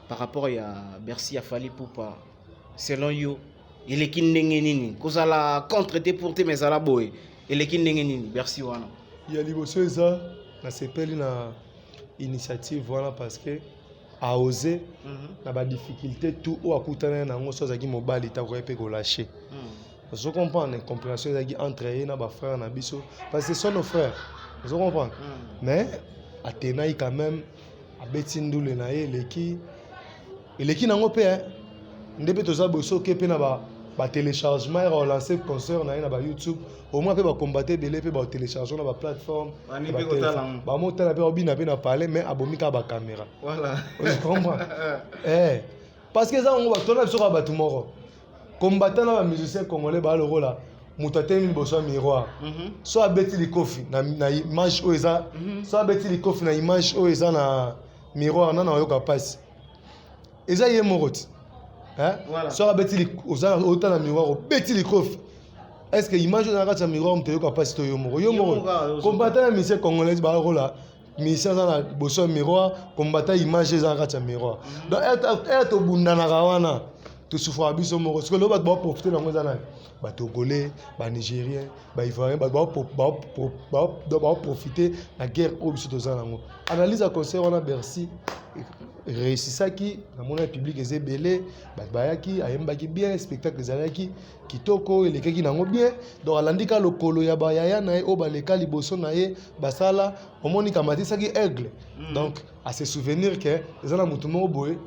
par rapport à Bercy à Fally Ipupa selon you il est kindenge nini kozala contre te pour te mais ala boy il est kindenge nini Bercy wana ya liboso eza na sepeli na initiative voilà parce que a osé na ba difficulté tout ou akutana na ngo soza ki mobali ta ko epe ko lâcher. Vous comprenez, compréhension entre eux et nos frères na biso parce que ce sont nos frères. Vous comprenez? Mais Athénaï quand même a betindoule na ye leki nango pe ndebe toza boso ke pe na téléchargement et relancer concert na YouTube au moins peut combattre belé peut télécharger na plateforme ba monter na pe bina na parler mais abomika ba caméra voilà tu comprends parce que ça on va tourner sur ba tomorrow combattant na ba musicien congolais ba le rôle là mutatemi boso miroir so abeti likofi na image o eza so abeti likofi na image o eza na miroir na yoka passe eza ye moroti hein so abeti oza autant na miroir obeti likofi est-ce que image na kati ya miroir mte yoka passe to yo moro combattant na musicien congolais ba rôle là musicien na boso miroir combattant image eza na kati ya miroir donc être obundana kawana tu souffres biso moko parce que lo ba profiter na ngeza na ba togolais ba nigérien ba ivoirien ba profiter la guerre au biso to za nango analyse à concert on a Bercy réussissaki na mona public ezebele ba bayaki ayembaki bien spectacle ezalaki kitoko elekaki nango bien donc alandika lokolo ya ba yaya na o ba leka liboso na ye basala omoni kamatisaki aigle donc à se souvenir que ezana mutu moko boye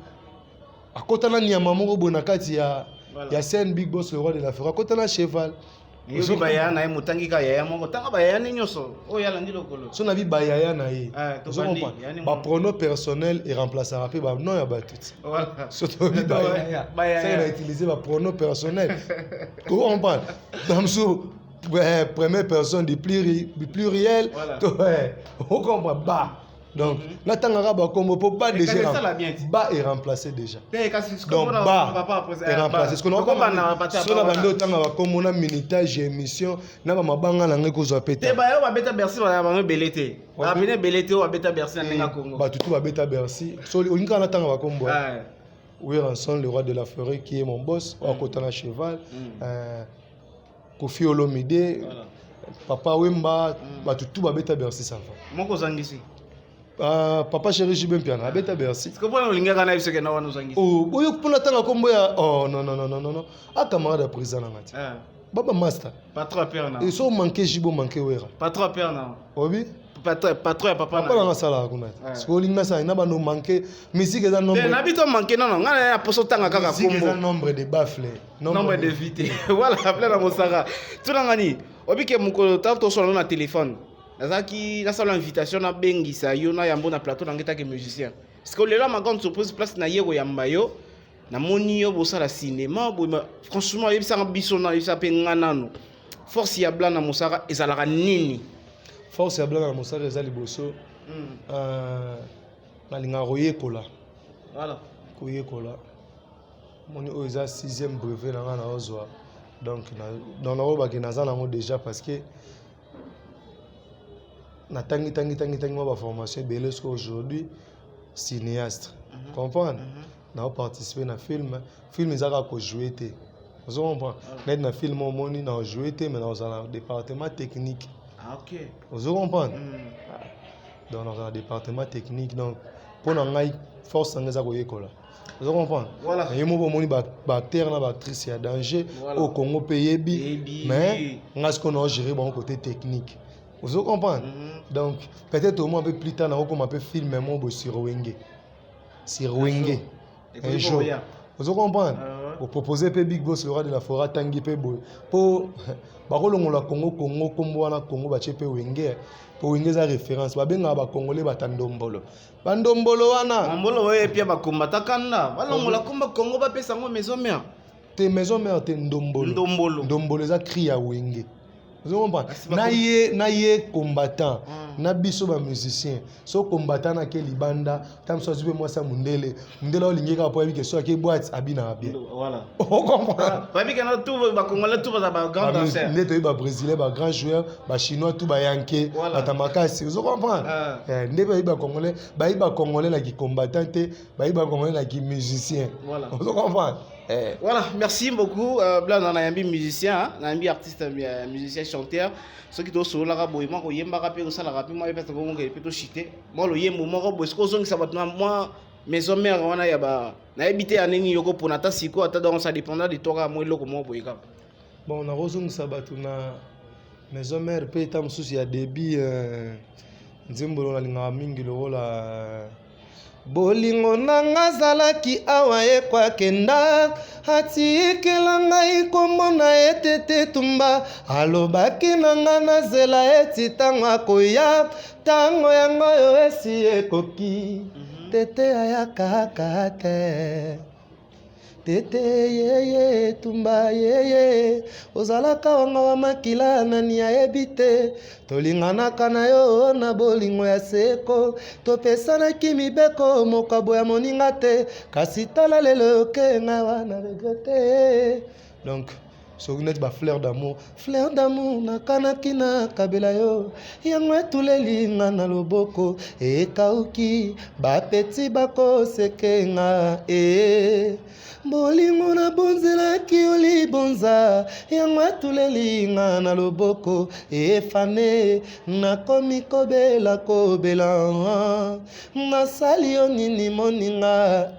akotana nyama moko boye na kati ya scène Big Boss le roi de la forêt akotana cheval Yobi bayaya na ye mutangi ka yaya moko tanga bayaya ni nyoso oyo alandi lokolo so na bi bayaya na ye ba pronom personnel et remplaçera pe ba non ya batut voilà surtout bi bayaya ça il a utilisé ba pronom personnel comment on parle dans sous première personne du pluriel on comprend ba donc là tangara ba kombo po ba déjà ba est remplacé déjà donc ba est remplacé ce qu'on a sur la bande tanga ba kombo na minutage émission na ba mabanga na ngeko zo pété te ba yo ba beta Bercy ba ba belete ba bine belete o beta Bercy na nga Congo ba tutu ba beta Bercy so olinga na tanga ba kombo oui Ranson le roi de la forêt qui est mon boss au Kotana cheval Kofi Olomide papa Wemba ba tutu ba beta Bercy ça va moko zangisi papa chéri Jibin Piana abeta Bercy. Est-ce que vous avez linga kana biseke na wana uzangi? Oh, boyo pona tanga kombo ya non. A camarade prison na ngati. Baba master. Patron père na. Et so manquer Jibo manquer wera. Patron père na. Obi? Patron ya papa na. Papa na sala kuna. Sko linga sa ina ba no manquer musique eza nombre. Na bito manquer non ngana ya poso tanga kaka kombo. Musique eza nombre de baffles. Nombre de vités. Voilà, appelez na mosaka. Tunangani. Obi ke mukolo tato so na téléphone. Nazaki na sala invitation na bengisa yo na yambo na plateau na ngeta ke musicien. Parce que là ma grande surprise place na yego yamba yo na moni yo bo sala cinéma bo franchement yebisa biso na yebisa pe nganano. Force ya blanc na mosaka ezalaka nini? Force ya blanc na mosaka ezali boso na linga royekola. Voilà. Koyekola. Moni o eza 6e brevet na ngana ozwa. Donc dans la roba ki nazana ngo déjà parce que na tangi ma formation belesco aujourd'hui cinéaste comprendre na participer na film ezaka ko jouer té vous comprendre net na film au moni na jouer té mais dans un département technique OK vous comprendre dans un département technique donc pour na ngai force ngeza ko yekola vous comprendre voilà et mo moni ba acteur na ba actrice ya danger au Congo payebi mais ngas ko na gérer bon côté technique. Vous comprenez? Donc, peut-être au moins un peu plus tard, on va faire film sur Wenge. Sur Wenge. Un jour. Vous comprenez? Pour proposer Big Boss, le roi de la forêt, Tanguy Pebo. Pour le Congo, Combo, Congo, Bachepe Wenge. Pour Wenge, sa référence. Babenga ba Congolais, Batandombolo. Bandombolo, wana. Mbolo, et puis Bakomba, Takanda. Voilà, on la combat Congo, Bapesa, maison mère. Tes maison mère, t'es Ndombolo. Ndombolo, ça crie à Wenge. Vous comprenez? Naye combattant, na biso ba musicien. So combattant na ke libanda, tam so zibe moi sa mundele. Mundele olingeka po yebi ke so ke boîte abina bien. Voilà. On comprend. Ba bi kana tout ba congolais tout ba grand danseur. Neto ba brésilien ba grand joueur, ba chinois tout ba yanké, ba tamakasi. Vous comprenez? Ndebe ba congolais la qui combattant te, ba congolais la qui musicien. Voilà. Vous comprenez? Voilà, merci beaucoup. Blanc on a un musicien, un artiste, musicien, chanteur. Ceux qui doivent se la raboyer, moi, il y a un rappel, ça la rappel, moi, il peut être plutôt chité. Moi, le yémo, moi, parce que ça va moi, maison mère, on a yaba, na habité à Neni Yoko pour Nata Siko, à ça dépendant de toi, moi, le comment pour y cap. Bon, on a raison que ça va tout na maison mère, peut être souci à débit, nzembolo la linga mingi le rôle bolingo nanga azalaki awa ekwakenda atikela ngai kombo na etete tumba alobaki na nga nazela eti ntango akoya ntango yango oyo esi ekoki tete ayakaka te tete yeye tumba yeye ozalaka wanga wa makila nani ayebi te tolinganaka na yo na bolingo ya seko topesanaki mibeko mokabo ya moninga te kasi tala lelo okenga wana regrete. Donc soki neti fleur d'amour nakanaki na kabela yo yango etulelinga na loboko ekauki bapeti bakosekenga bolingo na bonzelaki yo libonza yango etulelinga na loboko efane nakomi kobela nasali yo nini moninga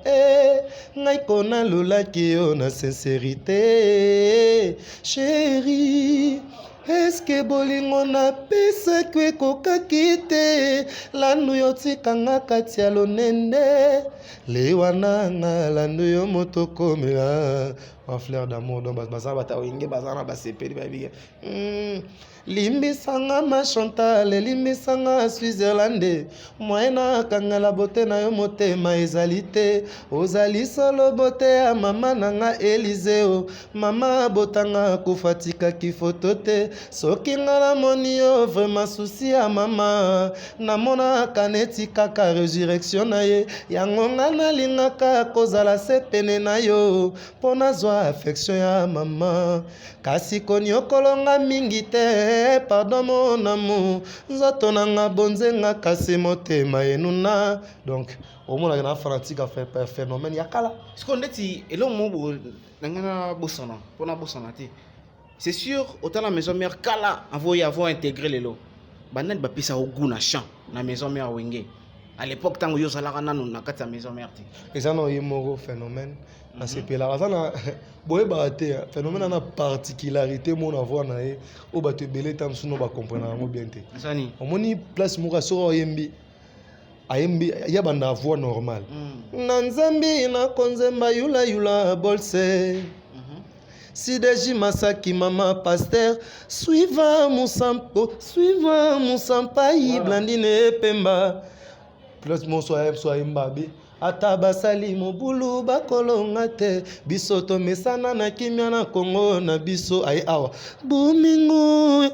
ngai kona lolaki yo na sincérité chéri eske bolingo napesaki ekokaki te landu yo tikanga kati ya lonende lewananga landu yo moto komela ma fleur d'amour donc baza bata wenge baza na basepeli babike limbisanga ma Chantal limbisanga Switzerland moyena kangala bote na yo motema ezali te ozali solo bote ya mama nanga Eliseo mama botanga kufatika kifoto te soki nga namoni yo vraiment souci ya mama namona kaneti kaka résurrection na ye yango nga nalingaka kozala se pene na yo mpo nazwa affection ya mama kasi koniokolonga mingi te pardon mon amour nzoto nanga bonzenga kasi motema enuna. Donc omonaka na fanatique phénomène ya kala siko ndeti elo mo nanga bosana pona bosana te c'est sûr autant la maison mère kala avoir intégré lelo banani bapesa oguna champ na maison mère wenge à l'époque tango yo salaka nanu na kati ya maison mère te eza na yemoko phénomène na sepela eza na boyeba te phénomène na particularité mona voir na ye o bato ebele ta msuno ba comprendre yango bien te sani omoni place moko soko ayembi ya banda voix normale na nzambi na konzemba yula bolse Sideji Masaki mama pasteur suivant Moussampai Blandine Pemba plus mon soyem babi ata basali mobulu bakolonga te biso to mesana na kimia na Kongo na biso ay awa bumingu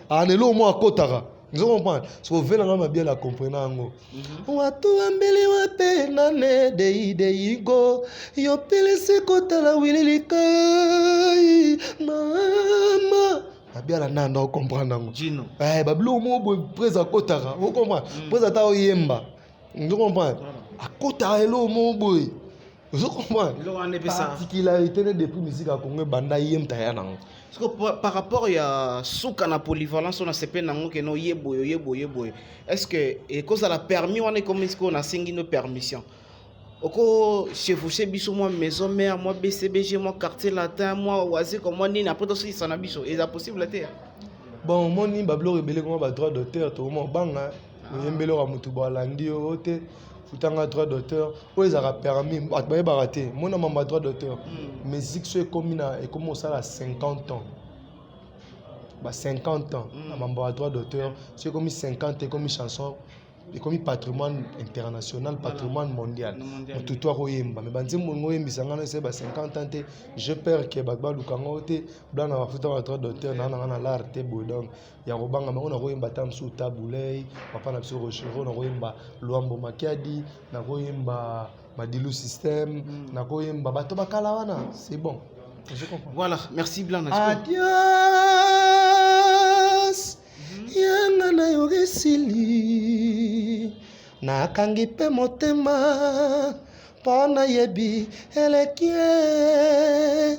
anelo mo akotaka vous comprenez ce que vous venez à bien la comprendre watu ambele wape nane deigo yo pele se kotala wililikai mama abia la nanda comprendre ngo jino bablo mo bo presa kotaka vous comprenez presa ta oyemba vous comprenez akota elo mo boy vous comprenez particularité depuis musique à Congo banda yemta ya nango. Par rapport à souka na polyvalence on a sepé nango que no yeboyo est-ce que et cause à la permis on est comme est-ce qu'on a signé nos permission oko chevaucher biso moi maison mère moi BCBG moi quartier latin moi oisé comme moi ni après aussi ça na biso est ça possible te bon moi ni bablo rebelle comme ba droit d'auteur to mo banga yembelo ka mutu ba landi o te futanga droit d'auteur o ezara permis atbaye baraté moi na mamba droit d'auteur musique c'est comme na et comme ça à 50 ans ba 50 ans na mamba droit d'auteur c'est comme 50 et comme chanson et comme patrimoine international patrimoine mondial tout toi oyemba mais banzi mongo yembisanga na c'est ba 50 ans te je peur que bagba lukango te blanc na futa droit d'auteur na l'art te bodong ya robanga mais on a koyemba tamsu tabulei papa na biso rochero na koyemba luambo makiadi na koyemba madilu système na koyemba bato bakala wana c'est bon je comprends. Voilà merci Blanc. Adios yanga na yogesili nakangi pe motema pona yebi elekie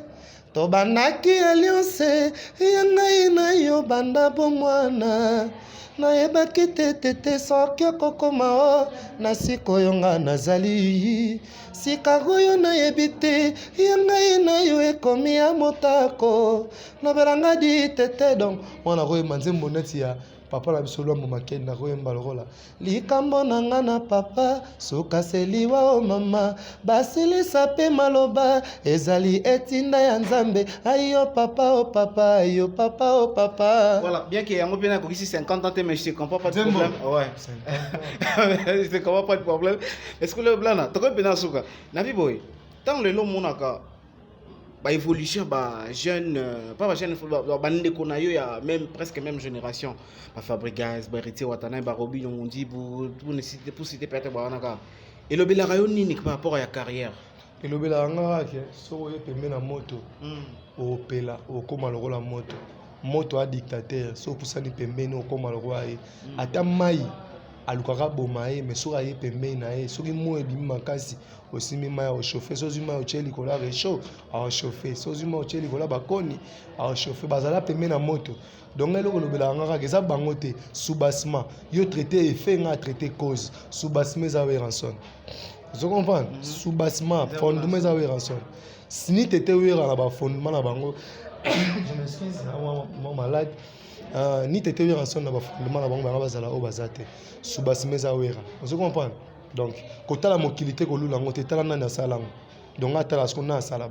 tobandaki alliance yanga na yo banda bomwana nayebaki te soki okokoma o na sikoyo nga nazali sika oyo nayebi te yanga na yo ekomi ya motako nobelanga di tete donc wana koyeba nzembo neti ya papa na biso lwambo makeni na koyemba lokola likambo na nga na papa soka seliwa o mama basilisa pe maloba ezali etinda ya nzambe ayo papa o papa ayo papa o papa. Voilà, bien qu'il y ait un peu de 50 ans, mais je ne comprends pas de problème. Ouais. Je ne comprends pas de problème. Est-ce que le blanc, tu as un peu de Nabi boy, tant le long monaka, bah évolution, bah jeune, pas jeune, bah il y a même presque même génération. Bah Fabregas, bah Riti Watanabe, bah Robin, on dit pour citer peut-être bah naka. Et le bel ni par rapport à la carrière. Et le bel arayoni, so y peut mettre la moto, au pela, au comme le rôle la moto. Moto a dictateur, so pour ça ni pembeni au comme le roi. Ata mai, alukaka bomae, mais so aye pembeni na e, so ki mo e bimi makasi. Aussi même au chauffer so zuma au cheli kola réchaud à chauffer so zuma au cheli kola bakoni à chauffer bazala pemé na moto donc eloko lobela ngaka keza bangote soubassement yo traité effet nga traité cause soubassement za ranson vous comprenez soubassement fondement za ranson sini tete wera na ba fondement na bango je m'excuse moi malade ni tete wera ranson na ba fondement na bango ba bazala o bazate soubassement za wera vous comprenez. Donc, quand la mobilité que l'on a monté, t'as la salle. Donc, à la seconde, à la salle.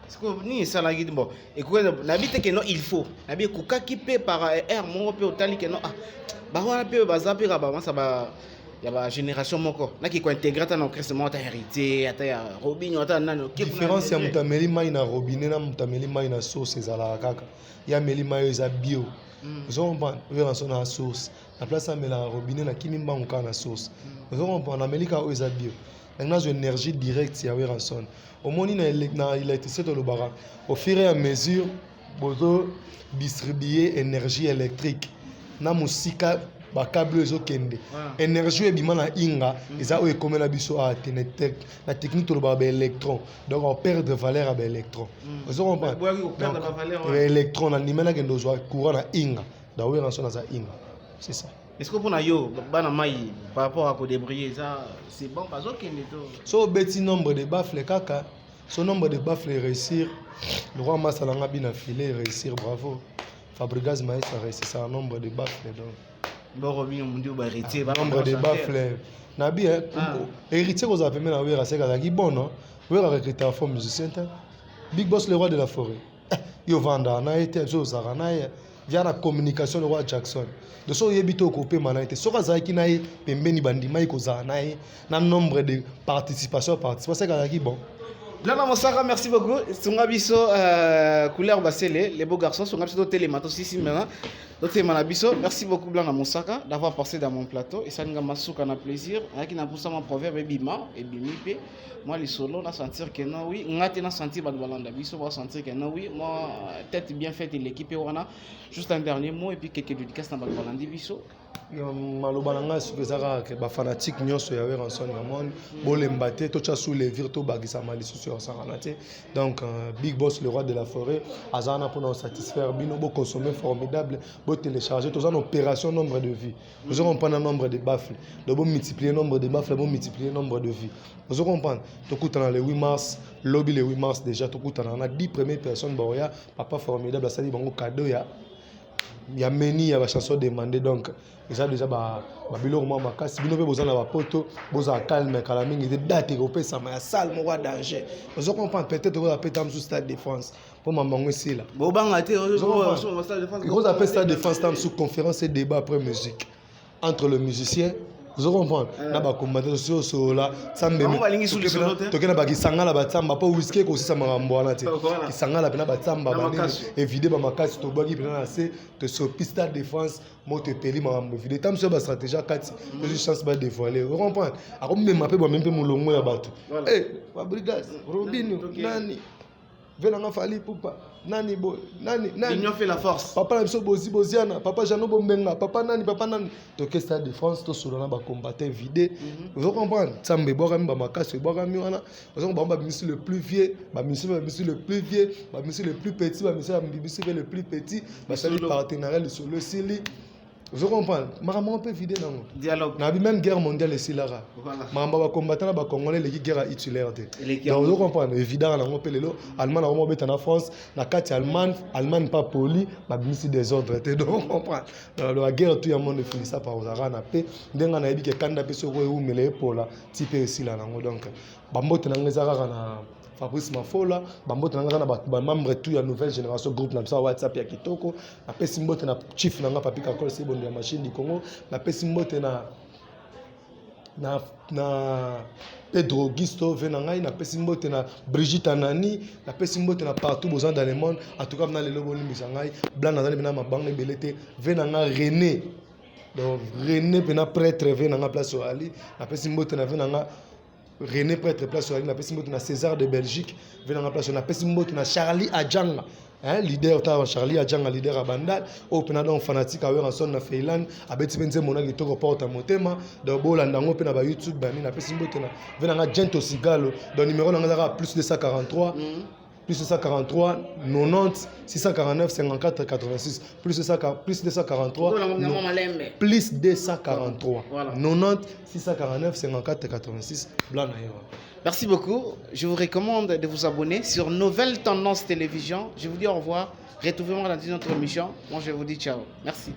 Est-ce que ni ça la guide bon? Écoutez, n'habite que non il faut. N'habite que qui peut par air mon peu au tali que non ah. Bah voilà peu bazar peu bah ça va. Il y a génération moko. Na qui intégrer dans crescement ta hérité, ta Robin, ta nano. Différence c'est mutameli mai na robinet na mutameli mai na sauce ezala kaka. Ya meli mai eza bio. Vous comprenez? Vous avez une sauce. La place à la robinet na kimi mbango na sauce. Vous comprenez? Na melika o eza bio. Maintenant j'ai énergie directe ya Weranson. Au moins na électricité de l'obara. Au fur et à mesure bozo distribuer énergie électrique. Na musika ba câble ezo kende. Énergie ebima na inga eza o ekomela na biso a tenetek na technique to ba électron. Donc on perd de valeur à ba électron. Vous comprenez? Électron na nimena kendo zo courant na inga. Da Weranson na za inga. C'est ça. Est-ce que pour Nayo, par rapport à débrouiller ça, c'est bon parce que so petit nombre de baffles kaka, son nombre de baffles réussir, le roi Massalanga bien affilé réussir bravo. Fabregas Maïs a réussi ça nombre de baffles donc. Bon Robin on dit bah héritier nombre de baffles. Nabi héritier qu'on appelle na wera c'est kaka qui bon non. Wera recruter en forme musicien. Big Boss le roi de la forêt. Yo vanda na été so sarana via la communication le roi Jackson. De so yebito kopé manaité. So kazaki na ye pembeni bandima ikoza na ye na nombre de participation c'est kaka qui bon. Là Moussaka, merci beaucoup. Songa biso couleur basele, les beaux garçons songa biso télémato ici maintenant. D'autres manabiso, merci beaucoup Blanc Moussaka d'avoir passé dans mon plateau et ça nous a un plaisir. Qui n'a pas ça mon proverbe bima et bimipe. Moi les solos on a sentir que non oui, on a tenu sentir balanda biso, on a sentir que non oui, moi tête bien faite et l'équipe on a juste un dernier mot et puis quelques dédicaces dans balanda biso. maloba nanga sukizaka ke ba fanatique nyonso ya Weranson ya monde bolemba te to cha sous les virto bagisa malisusu ya sangana te donc Big Boss le roi de la forêt azana pour nous satisfaire bino bo consommer formidable bo télécharger tous en opération nombre de vies vous comprenez nombre de baffles de bo multiplier nombre de baffles bo multiplier nombre de vies vous comprenez to kutana le 8 mars lobby le 8 mars déjà to kutana na 10 premières personnes boya papa formidable ça dit bango cadeau ya ya meni ya ba chanson demandé donc ça déjà ba biloko mwa makasi bino pe bozana ba poto boza calme kala mingi de date ko pesa ma salle mo wa danger vous comprenez peut-être ko apeta am sous stade de France pour mamango ici là bo banga te au stade de France ko apeta stade de France tam sous conférence et débat après musique entre le musicien vous comprenez na ba combattre so là sambe to kena ba kisangala ba tsamba po whisky ko sisa makambo wana te kisangala pena ba tsamba ba évidé ba makasi to baki pena na se te so pista de France mo te peli makambo évidé tam so ba stratégie kati je chance ba dévoiler vous comprenez a ko même pe bo même pe mulongo ya bato Fabregas Robinho nani venanga fali pupa nani boy nani l'union fait la force papa la biso boziana papa Jano Bombenga papa nani to que stade de France to solana ba combattre vidé vous comprenez sambe boka mi ba makasi boka mi wana vous comprenez ba monsieur le plus vieux ba monsieur le plus vieux ba monsieur le plus petit ba monsieur le plus petit ba sali partenariat le solo sili Vous comprenez? Maman peut vider non. Dialogue. Na même guerre mondiale ici là. Voilà. Maman va combattre les Congolais les guerres titulaires. Donc vous comprenez? Évidemment na ngopé lelo Allemagne na ngopé en France na kati Allemagne pas poli ba bimisi des ordres. Donc vous comprenez? La guerre tout le monde finit ça par Ozara na paix. Ndenga na yebi ke kanda pe so ko umele pola type ici là nango donc ba mbote na ngezara na Fabrice Mafola, bambote nanga na ba membre tout ya nouvelle génération groupe na ça WhatsApp ya kitoko, na pesi mbote na chief nanga papi kakol c'est bon de la machine du Congo, na pesi mbote na Pedro Gisto venangai, na pesi mbote na Brigitte Anani, na pesi mbote na partout besoin dans le monde, en tout cas na le lobo limbisangai, blanc na na mabanga belete venanga René. Donc René pena prêtre venanga place au Ali, na pesi mbote na venanga René prêtre place sur la place na César de Belgique venant en place na place na Charlie Adjanga leader ta Charlie Adjanga leader à Bandal au penadon fanatique à en son na Feyland abeti benze mona ki to porte motema do bolanda ngo pe na ba YouTube bani na place na venant Gento Sigalo do numéro na plus de 143 plus de 143 90 649 54 86 plus de 143 plus de 143 voilà. 90 649 54 86 blanc. Merci beaucoup. Je vous recommande de vous abonner sur Nouvelle Tendance Télévision. Je vous dis au revoir. Retrouvez-moi dans une autre émission. Moi je vous dis ciao. Merci.